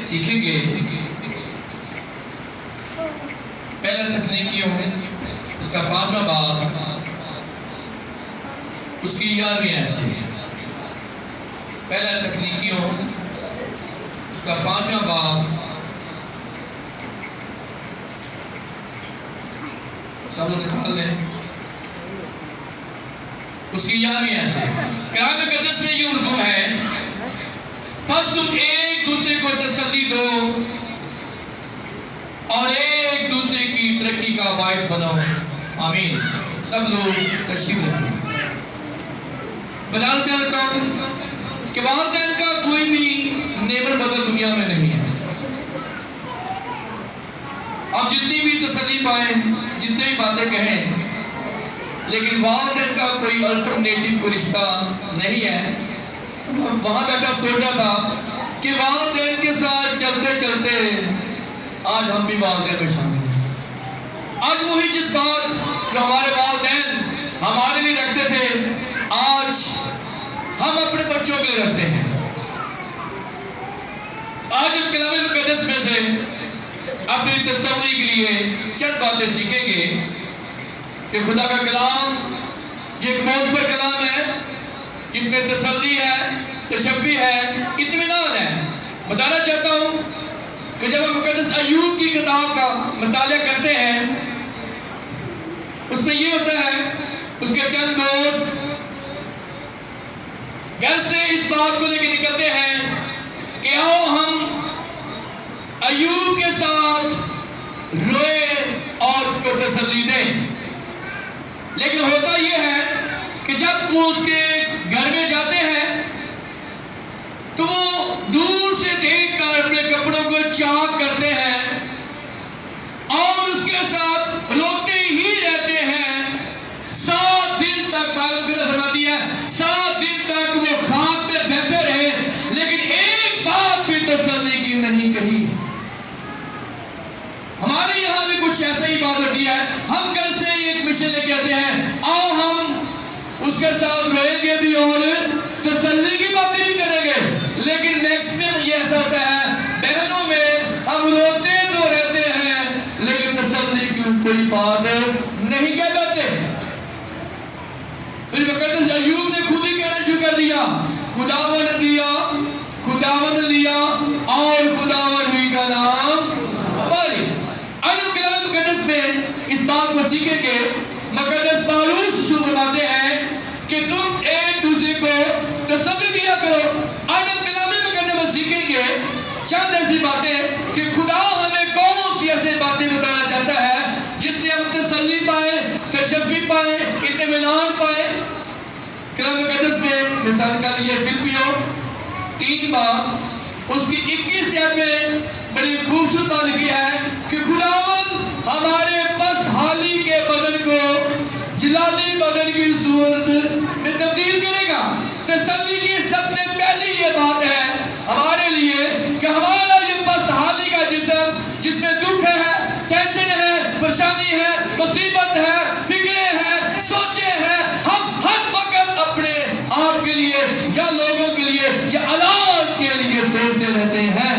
سیکھیں گے پہلا تسلیکیوں اس کا 5واں باب اس کی 11ویں آیت سے۔ پہلا تسلیکیوں اس کا 5واں باب سب لوگ نکال لیں اس کی 11ویں آیت سے۔ کلام مقدس میں یہ اردو ہے، پس تم ایک دوسرے کو تسلی دو اور ایک دوسرے کی ترقی کا باعث بنو، آمین۔ سب لوگ تشریف رکھیں۔ بتانا چاہتا ہوں کہ والدین کا کوئی بھی نیبر بدل دنیا میں نہیں ہے۔ آپ جتنی بھی تسلی پائیں، جتنی بھی باتیں کہیں، لیکن والدین کا کوئی الٹرنیٹو کوئی رشتہ نہیں ہے۔ وہاں بیٹھا سوچ رہا تھا کہ والدین کے ساتھ چلتے چلتے آج ہم بھی والدین میں شامل ہیں۔ آج وہی جذبات جو ہمارے والدین ہمارے لیے رکھتے تھے، آج ہم اپنے بچوں کے لیے رکھتے ہیں۔ آج ہم کلام مقدس میں سے اپنی تسلی کے لیے چند باتیں سیکھیں گے کہ خدا کا کلام یہ ایک معتبر کلام ہے، جس میں تسلی ہے، تشفی ہے، اطمینان ہے۔ بتانا چاہتا ہوں کہ جب ہم مقدس ایوب کی کتاب کا مطالعہ کرتے ہیں، اس میں یہ ہوتا ہے اس کے چند دوست گھر سے اس بات کو لے کے نکلتے ہیں کہ آؤ ہم ایوب کے ساتھ روئے اور اس کو تسلی دیں۔ لیکن ہوتا یہ ہے کہ جب وہ اس کے گھر میں جاتے ہیں تو وہ دور سے دیکھ کر اپنے کپڑوں کو چاک کرتے ہیں اور اس کے ساتھ روتے ہی رہتے ہیں۔ 7 دن تک بائبل کی فرماتی ہے 7 دن تک وہ خاک پہ بیٹھے رہے، لیکن ایک بات بھی تسلی کی نہیں کہی۔ ہمارے یہاں بھی کچھ ایسا ہی بات ہوتی ہے، ہم گھر سے ایک مشن لے کے آتے ہیں، آؤ ہم اس کے ساتھ روئیں گے بھی اور تسلی کی باتیں بھی کریں گے، لیکن میکسیمم یہ ایسا ہوتا ہے بہنوں میں ہم روتے تو رہتے ہیں لیکن تسلی کی کوئی بات نہیں کہہ پاتے۔ پھر مقدس ایوب نے خود ہی کہنا شروع کر دیا، خداوند دیا، خداوند لیا اور خداوند ہی کا نام پاری۔ آج ہم کلام مقدس میں اس بات کو سیکھیں گے۔ مقدس پالوس شروع فرماتے ہیں کہ تم ایک دوسرے کو تسلی دیا کرو۔ آج ہم کلام مقدس میں سیکھیں گے چند ایسی باتیں کہ خدا ہمیں کون سی ایسی باتیں بتانا چاہتا ہے جس سے ہم تسلی پائیں، تشفی پائیں، اطمینان پائیں۔ کلام مقدس میں مثال کا لیے فلپیوں 3 باب اس کی 21 آیت میں بڑی خوبصورت بات لکھی ہے کہ خداوند ہمارے پست حالی کے بدن کو جلالی بدن کی صورت میں تبدیل کرے گا۔ تسلی کی سب سے پہلی یہ بات ہے ہمارے لیے کہ ہمارا یہ پست حالی کا جسم جس میں دکھ ہے، ٹینشن ہے، پریشانی ہے، مصیبت ہے، فکریں ہیں، سوچیں ہیں، ہم ہر وقت اپنے آپ کے لیے یا لوگوں کے لیے یا اولاد کے لیے سوچتے رہتے ہیں۔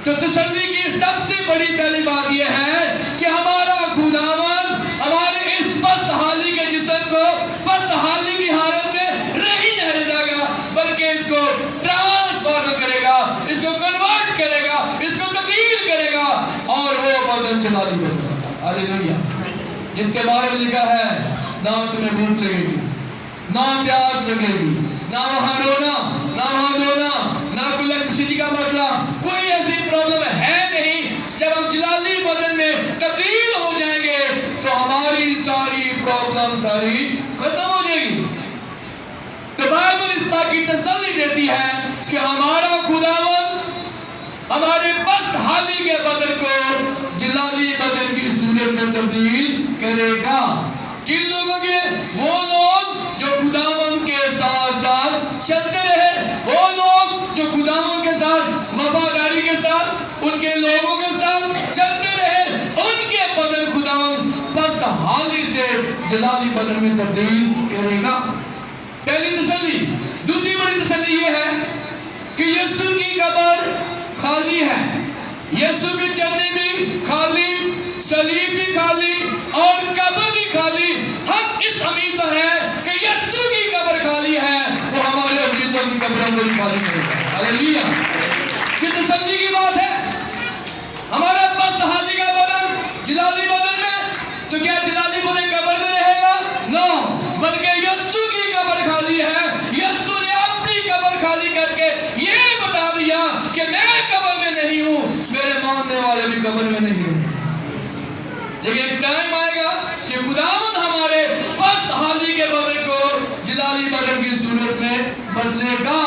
تو تسلی کی سب سے بڑی پہلی بات یہ ہے کہ ہمارا خداوند ہمارے اس پست حالی کے جسم کو پست حالی کی حالت میں نہیں رہنے دے گا، بلکہ اس کو ٹرانسفارم کرے گا، اس کو کنورٹ کرے گا، اس کو تبدیل کرے گا اور وہ بدن جلالی ہوگا۔ ہاللیلویا۔ جس کے بارے میں لکھا ہے نہ تمہیں بھوک لگے گی، نہ پیاس لگے گی، نہ وہاں رونا، نہ وہاں دھونا، نہ کوئی الیکٹریسٹی کا مسئلہ، کوئی ایسی پرابلم ہے نہیں۔ جب ہم جلالی بدن میں تبدیل ہو جائیں گے تو ہماری ساری پرابلم ساری ختم ہو جائے گی۔ تو بائبل اس بات کی تسلی دیتی ہے کہ ہمارا خداوند ہمارے پست حالی کے بدن کو جلالی بدن کی صورت میں تبدیل کرے گا۔ کن لوگوں کے؟ وہ لوگ جو خداوند کے ساتھ ساتھ چلتے رہے، وہ لوگ جو خداوند کے ساتھ وفاداری کے ساتھ ان کے لوگوں کے ساتھ چلتے رہے، ان کے بدن خداوند پست حالی سے جلالی بدن میں تبدیل کرے گا۔ پہلی تسلی۔ دوسری بڑی تسلی یہ ہے کہ یسوع کی قبر خالی ہے۔ को नहीं खाली करेगा। हालेलुया। ये तसल्ली की बात है। हमारे पास हाली का बदन जलाली बदन में, तो क्या जलाली बदन कब्र में रहेगा? नो, बल्कि यीशु की कब्र खाली है। यीशु ने अपनी कब्र खाली करके ये बता दिया कि मैं कब्र में नहीं हूँ, मेरे मानने वाले भी कब्र में नहीं हूँ। लेकिन एक टाइम आएगा कि खुदावंद हमारे बस हाली के बदन को जलाली बदन की सूरत में बदलेगा।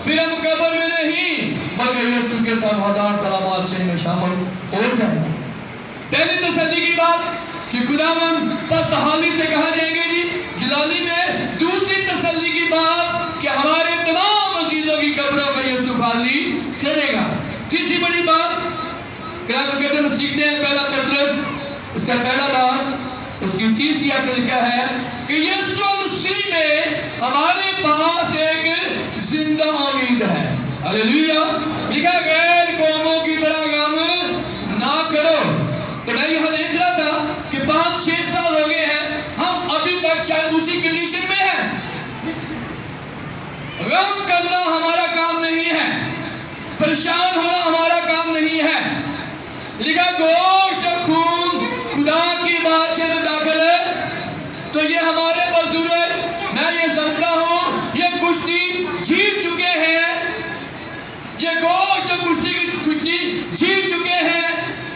फिर हम कब्र में नहीं बल्कि यीशु के साथ हज़ार सलामत में शामिल हो जाएंगे। पहली तसल्ली की बात कि खुदावंद बस हाली से कहा जाएंगे जी जलाली में। दूसरी तसल्ली की बात कि हमारे तमाम अजीजों की कब्रों को यीशु खाली करेगा। तीसरी बड़ी बात क्या कहते हैं, सीखते हैं पहला पत्रस उसका पहला बात उसकी तीसरी आयत लिखा है कि यीशु मसीह में हमारे पास एक जिंदा उम्मीद है। हालेलुया। लिखा गैर कौमों की तरह गम ना करो। तो मैं यहाँ देख रहा था कि 5-6 साल हो गए हैं, हम अभी तक शायद उसी कंडीशन में हैं। गम करना हमारा काम नहीं है, परेशान होना हमारा काम नहीं है। लिखा गोश्त और खून खुदा की बात से दाखिल है, तो ये हमारे बुजुर्ग, मैं ये समझता हूँ ये कुश्ती जीत चुके हैं, ये गोश्त और कुश्ती जीत चुके हैं,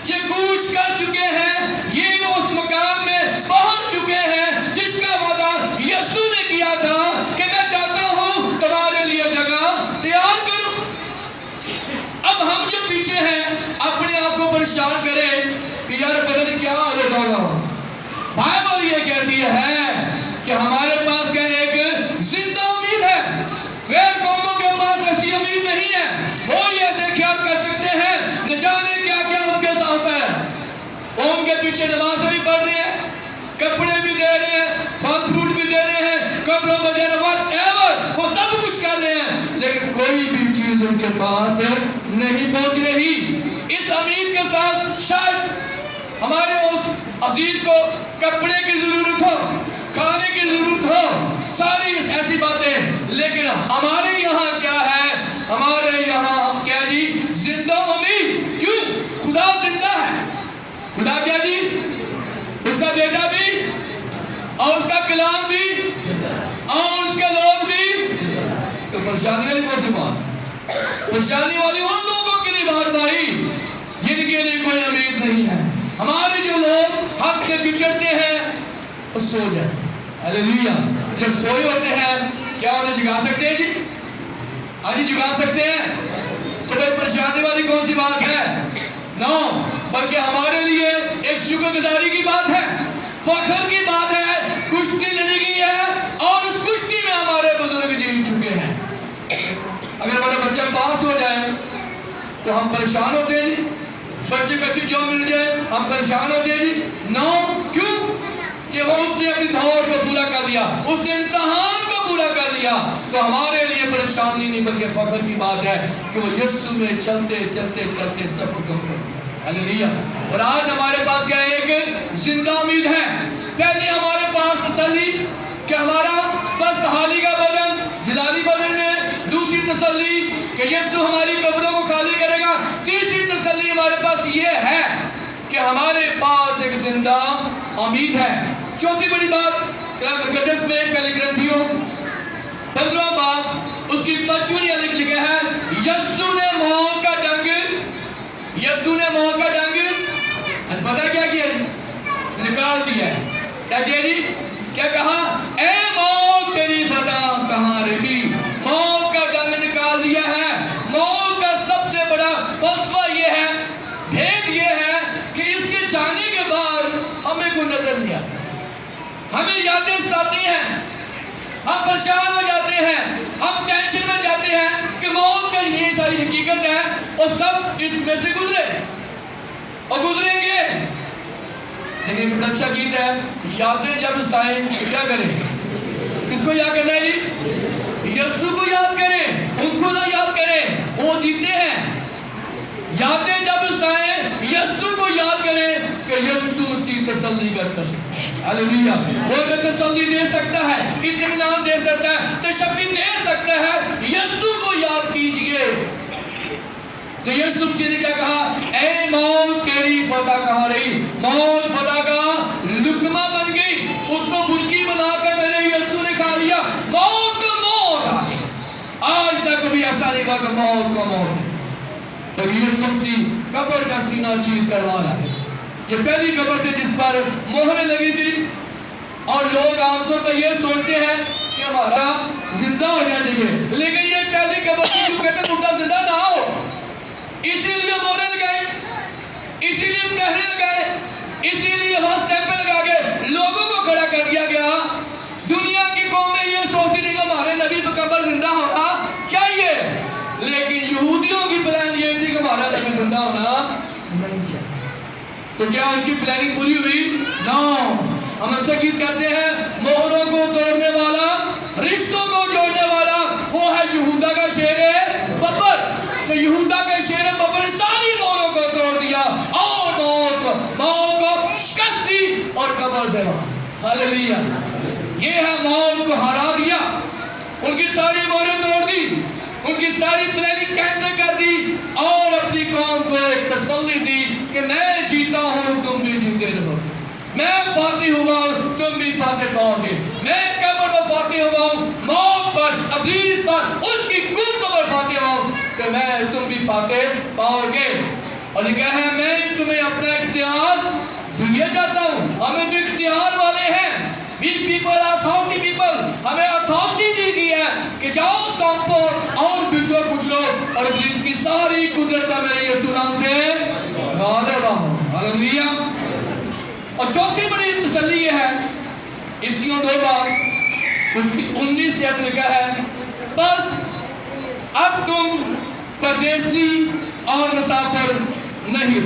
ये कूच कर चुके हैं, ये उस मकाम में पहुंच चुके हैं जिसका वादा यीशु ने किया था कि मैं चाहता हूँ तुम्हारे लिए जगह तैयार करूं। अब हम जो पीछे हैं अपने आप को परेशान करें कि यार पता नहीं क्या हालत होगा। बाइबल ये कहती है कि हमारे पास क्या एक जिंदा उम्मीद है। गैर कौमों के पास ऐसी उम्मीद नहीं है। वो ये ऐसे ख्याल कर सकते हैं न जाने क्या क्या उनके साथ है। वो उनके पीछे नमाज़ भी पढ़ रहे हैं, कपड़े भी दे रहे हैं, फल फ्रूट भी दे रहे हैं, कब्रों में जाना व्हाटएवर वो सब कुछ कर रहे हैं, लेकिन कोई भी चीज उनके पास नहीं पहुंच रही। इस उम्मीद के साथ शायद हमारे उस अजीज को कपड़े की जरूरत हो, खाने की जरूरत हो, सारी ऐसी बातें, लेकिन हमारे यहाँ क्या है? हमारे यहाँ क्या जी? जिंदा उम्मीद। क्यों? खुदा जिंदा है। खुदा क्या जी? उसका बेटा भी और उसका कलाम भी और उसके लोग भी। तो परेशानी वाली कौन सी बात? परेशानी वाली उन लोगों के लिए बात भाई जिनके लिए कोई उम्मीद नहीं है। हमारे जो लोग हक से बिछड़ते हैं वो सो जाए। हालेलुया। जब सोए होते हैं क्या उन्हें जगा सकते हैं जी? आज जगा सकते हैं? तो भाई परेशानी वाली कौन सी बात है? नो, बल्कि हमारे लिए एक शुक्रगुजारी की बात है, फख्र की बात है। कुश्ती लड़ी गई है और उस कुश्ती में हमारे बुजुर्ग जीत चुके हैं। अगर हमारा बच्चा पास हो जाए तो हम परेशान होते हैं जी। बच्चे को अच्छी जॉब मिल जाए हम परेशान होते हैं जी। नो, क्यों? कि वो उसने अपनी दौड़ को पूरा कर लिया, उसने इम्तिहान को पूरा कर लिया। तो हमारे लिए परेशानी नहीं बल्कि फख्र की बात है कि वो यीशु में चलते चलते चलते सफर कम कर दिया। हालेलुया। और आज हमारे पास क्या एक जिंदा उम्मीद है। पहले हमारे पास तसल्ली कि हमारा बस हाली का बदन जलाली बदन में। दूसरी तसल्ली कि यीशु हमारी कब्रों को खाली करेगा। तीसरी तसल्ली हमारे पास ये है कि हमारे पास एक जिंदा उम्मीद है। चौथी बड़ी बात मुकद्दस में पहले ग्रंथियों 15 बात उसकी 55 लिखा है यीशु ने मौत का डंग पता क्या किया? निकाल दिया। क्या किया जी? क्या कहा? ए मौत तेरी फतह कहाँ रही? मौत का डंग निकाल दिया है। मौत का सबसे बड़ा फलसफा ये है, भेद ये है कि इसके जाने के बाद हमें कोई नजर नहीं आता, हमें यादें सताती हैं, हम परेशान हो जाते हैं, हम टेंशन में जाते हैं कि मौत का ये सारी हकीकत है और सब इसमें से गुजरे और गुजरेंगे। लेकिन बड़ा अच्छा गीत है, यादें जब सताएं तो क्या करें? किसको याद करना है? यीशु को याद करें, उनको ना याद करें, वो जीते हैं। यादें जब सताएं यीशु को याद करें कि यीशु मसीह तसल्ली का अच्छा हालेलुया। वो हमें तसल्ली दे सकता है, इत्मीनान दे सकता है, तशफ़ी दे सकता है। यीशु को याद कीजिए। तो यीशु मसीह ने क्या कहा? ऐ मौत तेरी फतह कहाँ रही? मौत फतह का लुकमा बन गई, उसको बुर्की बनाकर मेरे यीशु ने खा लिया। मौत को मौत आ गई। आज तक कभी ऐसा नहीं हुआ कि मौत को मौत। और यीशु मसीह कब्र का सीना चीर करवा रहा है। ये पहली कब्र थी जिस पर मोहरें लगी थी, और लोग आमतौर पर ये सोचते हैं कि हमारा जिंदा हो जाना चाहिए, लेकिन ये पहली कब्र थी जो कहते मुर्दा जिंदा ना हो, इसीलिए मोहरें लगाए, इसीलिए पहरे लगाए, इसीलिए वहां स्टैंप लगा के लोगों को खड़ा कर दिया गया। दुनिया की कौमें ये सोचती थी कि हमारे नबी तो कब्र जिंदा होना चाहिए, लेकिन यहूदियों की प्लान ये थी कि हमारा नबी जिंदा होना नहीं चाहिए। तो क्या उनकी प्लानिंग पूरी हुई? नो। हम अक्सर गीत कहते हैं, मोहरों को तोड़ने वाला, रिश्तों को जोड़ने वाला वो है यहूदा का शेर बब्बर। तो यहूदा के शेर बब्बर ने सारी मोहरों को तोड़ दिया और मौत को शिकस्त दी और कब्र से वहां। हालेलुया। ये है मौत को हरा दिया, उनकी सारी मोहरें तोड़ दी, उनकी सारी प्लानिंग कैंसिल कर दी और अपनी कौम को एक तसल्ली दी कि मैं जीता हूं, तुम भी जीते रहो। मैं फातिह हुआ हूं, तुम भी फातिह पाओगे। मैं कब्र में फातिह हुआ हूं, मौत पर, इब्लीस पर, उसकी कुफ्र पर फातिह हुआ हूं, तो मैं तुम भी फातिह पाओगे। और ये कहा है, मैं तुम्हें अपना इख्तियार दिया जाता हूं। हमें तो इख्तियार वाले हैं, These people are authority people, हमें अथॉरिटी दी गई है कि जाओ सौंपो और बिछो कुचलो और इब्लीस की सारी कुदरत मेरे यीशु नाम से गालिब हो। हालेलुया। और चौथी बड़ी तसल्ली ये है, इसियों 2 बार उसकी 19 से लिखा है, बस अब तुम परदेसी और मुसाफिर नहीं।